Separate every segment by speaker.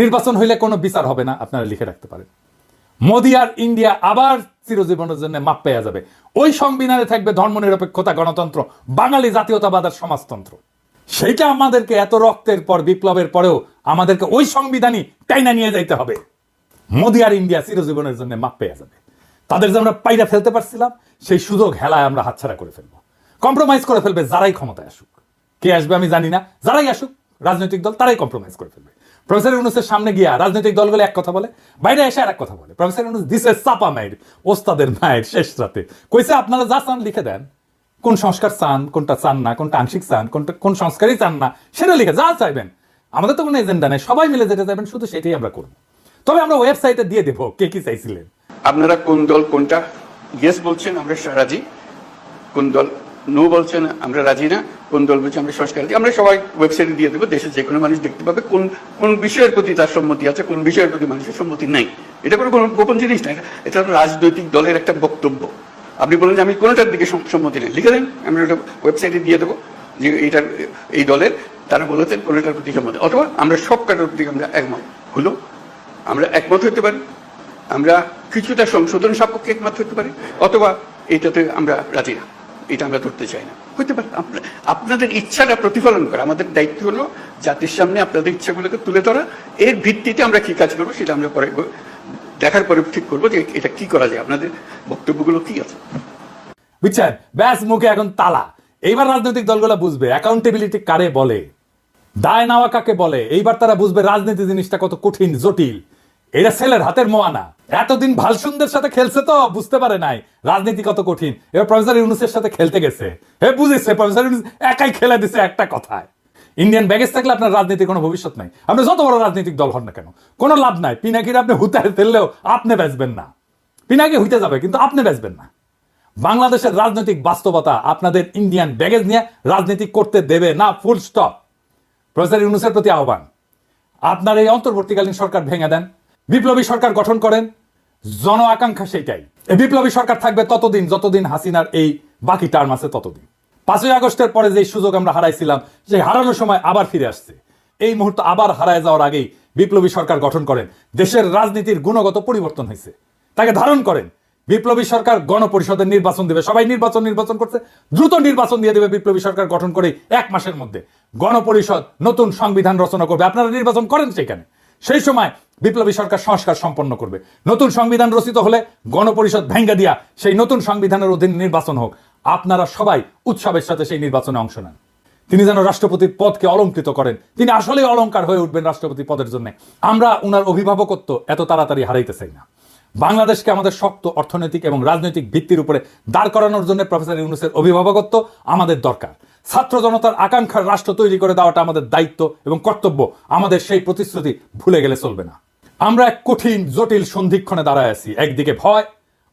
Speaker 1: নির্বাচন হইলে কোনো বিচার হবে না, আপনারা লিখে রাখতে পারেন। মোদি আর ইন্ডিয়া আবার চিরজীবনের জন্য মাপ পেয়ে যাবে। ওই সংবিধানে থাকবে ধর্মনিরপেক্ষতা, গণতন্ত্র, বাঙালি জাতীয়তাবাদ আর সমাজতন্ত্র। সেইটা আমাদেরকে এত রক্তের পর, বিপ্লবের পরেও আমাদেরকে ওই সংবিধানই টাইনা নিয়ে যাইতে হবে। মোদি আর ইন্ডিয়া চিরজীবনের জন্য মাপ পেয়ে যাবে। তাদের যে আমরা পাইরা ফেলতে পারছিলাম, সেই সুযোগ হেলায় আমরা হাতছাড়া করে ফেলবো। কম্প্রোমাইজ করে ফেলবে যারাই ক্ষমতায় আসুক। কে আসবে আমি জানি না, যারাই আসুক রাজনৈতিক দল তারাই কম্প্রোমাইজ করে ফেলবে। প্রফেসর ইউনূসের সামনে গিয়া রাজনৈতিক দলগুলো এক কথা বলে, বাইরে এসে আর এক কথা বলে। প্রফেসর ইউনূস দিছে চাপা মাইর, ওস্তাদের মায়ের শেষ রাতে কইছে আপনারা যা চান লিখে দেন, কোন সংস্কার চান, কোনটা চান না, কোনটা আংশিক চান, কোন সংস্কারই চান না, সেটা লিখে যা চাইবেন। আমাদের তো কোনো এজেন্ডা নেই, সবাই মিলে যেটা চাইবেন শুধু সেটাই আমরা করবো। তবে আমরা ওয়েবসাইটে দিয়ে দেবো কে কি চাইছিলেন।
Speaker 2: আপনারা কোন দল কোনটা ইয়েস বলছেন আমরা রাজি, কোন দল নো বলছেন আমরা রাজি না, কোন দল বলছে আমরা সংস্কার রাজি, আমরা সবাই ওয়েবসাইটে দিয়ে দেবো। দেশের যে কোনো মানুষ দেখতে পাবে কোন কোন বিষয়ের প্রতি তার সম্মতি আছে, কোন বিষয়ের প্রতি মানুষের সম্মতি নাই। এটা কোনো গোপন জিনিস না, এটা রাজনৈতিক দলের একটা বক্তব্য। আপনি বলেন যে আমি কোনোটার দিকে সম্মতি নেই, লিখে দেন, আমরা ওটা ওয়েবসাইটে দিয়ে দেবো যে এইটার এই দলের তারা বলেছেন কোনোটার প্রতি সম্মতি, অথবা আমরা সব কাটার প্রতি আমরা একমত হলো, আমরা একমত হতে পারি, আমরা কিছুটা সংশোধন সাপেক্ষে একমত হতে পারি, অথবা এইটাতে আমরা রাজি না, এটা আমরা ধরতে চাই না, হতে পারে। আপনাদের ইচ্ছাটা প্রতিফলন করা আমাদের দায়িত্ব হলো জাতির সামনে আপনাদের ইচ্ছাগুলোকে তুলে ধরা। এর ভিত্তিতে আমরা কি কাজ করবো সেটা আমরা পরে দেখার পরে ঠিক করবো যে এটা কি করা যায়, আপনাদের বক্তব্যগুলো কি আছে।
Speaker 1: বুঝছেন, ব্যাস মুখে এখন তালা। এইবার রাজনৈতিক দলগুলো বুঝবে অ্যাকাউন্টেবিলিটি কারে বলে, দায় নেওয়া কাকে বলে। এইবার তারা বুঝবে রাজনীতি জিনিসটা কত কঠিন, জটিল। এটা ছেলের হাতের মোয়ানা। এতদিন ভালসুন্দের সাথে খেলছে তো বুঝতে পারে নাই রাজনীতি কত কঠিন। এবার প্রফেসর ইউনূসের সাথে খেলতে গেছে, হে বুঝেছে প্রফেসর ইউনূস একাই খেলে দিছে একটা কথায়। ইন্ডিয়ান ব্যাগেজ থাকলে আপনার রাজনীতির কোনো ভবিষ্যৎ নাই। আপনি যত বড় রাজনৈতিক দল হন না কেন, কোনো লাভ নাই। পিনাকির আপনি হুতে ফেললেও আপনি বেচবেন না, পিনাকি হইতে যাবে কিন্তু আপনি বেচবেন না। বাংলাদেশের রাজনৈতিক বাস্তবতা আপনাদের ইন্ডিয়ান ব্যাগেজ নিয়ে রাজনীতি করতে দেবে না, ফুল স্টপ। প্রফেসর ইউনূসের প্রতি আহ্বান, আপনার এই অন্তর্বর্তীকালীন সরকার ভেঙে দেন, বিপ্লবী সরকার গঠন করেন। জন আকাঙ্ক্ষা সেইটাই। এই বিপ্লবী সরকার থাকবে ততদিন যতদিন হাসিনার এই বাকি টার্ম আছে ততদিন। 5ই আগস্টের পরে যে সুযোগ আমরা হারাইছিলাম, সেই হারানোর সময় আবার ফিরে আসছে। এই মুহূর্তে আবার হারায় যাওয়ার আগেই বিপ্লবী সরকার গঠন করেন। দেশের রাজনীতির গুণগত পরিবর্তন হয়েছে, তাকে ধারণ করেন। বিপ্লবী সরকার গণপরিষদের নির্বাচন দেবে, সবাই নির্বাচন করছে, দ্রুত নির্বাচন দিয়ে দেবে বিপ্লবী সরকার গঠন করে 1 মাসের মধ্যে। গণপরিষদ নতুন সংবিধান রচনা করবে, আপনারা নির্বাচন করেন সেখানে। সেই সময় বিপ্লবী সরকার সংস্কার সম্পন্ন করবে। নতুন সংবিধান রচিত হলে গণপরিষদ ভেঙ্গে দিয়া সেই নতুন সংবিধানের অধীনে নির্বাচন হোক। আপনারা সবাই উৎসবের সাথে সেই নির্বাচনে অংশ নেন। তিনি যেন রাষ্ট্রপতির পদকে অলঙ্কৃত করেন, তিনি আসলে অলংকার হয়ে উঠবেন রাষ্ট্রপতি পদের জন্য। আমরা উনার অভিভাবকত্ব এত তাড়াতাড়ি হারাইতে চাই না। বাংলাদেশকে আমাদের শক্ত অর্থনৈতিক এবং রাজনৈতিক ভিত্তির উপরে দাঁড় করানোর জন্য প্রফেসর ইউনূসের অভিভাবকত্ব আমাদের দরকার। ছাত্র জনতার আকাঙ্ক্ষার রাষ্ট্র তৈরি করে দেওয়াটা আমাদের দায়িত্ব এবং কর্তব্য। আমাদের সেই প্রতিশ্রুতি ভুলে গেলে চলবে না। আমরা এক কঠিন জটিল সন্ধিক্ষণে দাঁড়ায় আছি। একদিকে ভয়,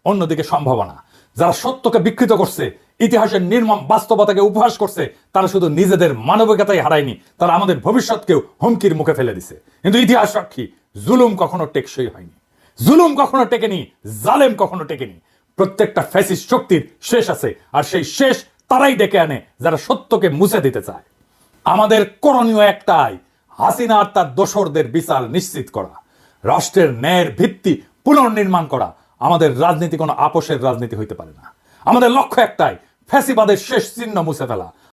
Speaker 1: অন্যদিকে সম্ভাবনা। যারা সত্যকে বিকৃত করছে, ইতিহাসের নির্মম বাস্তবতাকে উপহাস করছে, তারা শুধু নিজেদের মানবিকতাই হারায়নি, তারা আমাদের ভবিষ্যৎকেও হুমকির মুখে ফেলে দিছে। কিন্তু ইতিহাস সাক্ষী, জুলুম কখনো টেকসই হয়নি, জুলুম কখনো টেকেনি, জালেম কখনো টেকেনি। প্রত্যেকটা ফ্যাসিস্ট শক্তির শেষ আছে, আর সেই শেষ তারাই ডেকে আনে যারা সত্যকে মুছে দিতে চায়। আমাদের করণীয় একটাই, হাসিনা আর তার দোসরদের বিচার নিশ্চিত করা, রাষ্ট্রের ন্যায়ের ভিত্তি পুনর্নির্মাণ করা। আমাদের রাজনীতি কোনো আপোষের রাজনীতি হইতে পারে না। আমাদের লক্ষ্য একটাই, ফ্যাসিবাদের শেষ চিহ্ন মুছে ফেলা।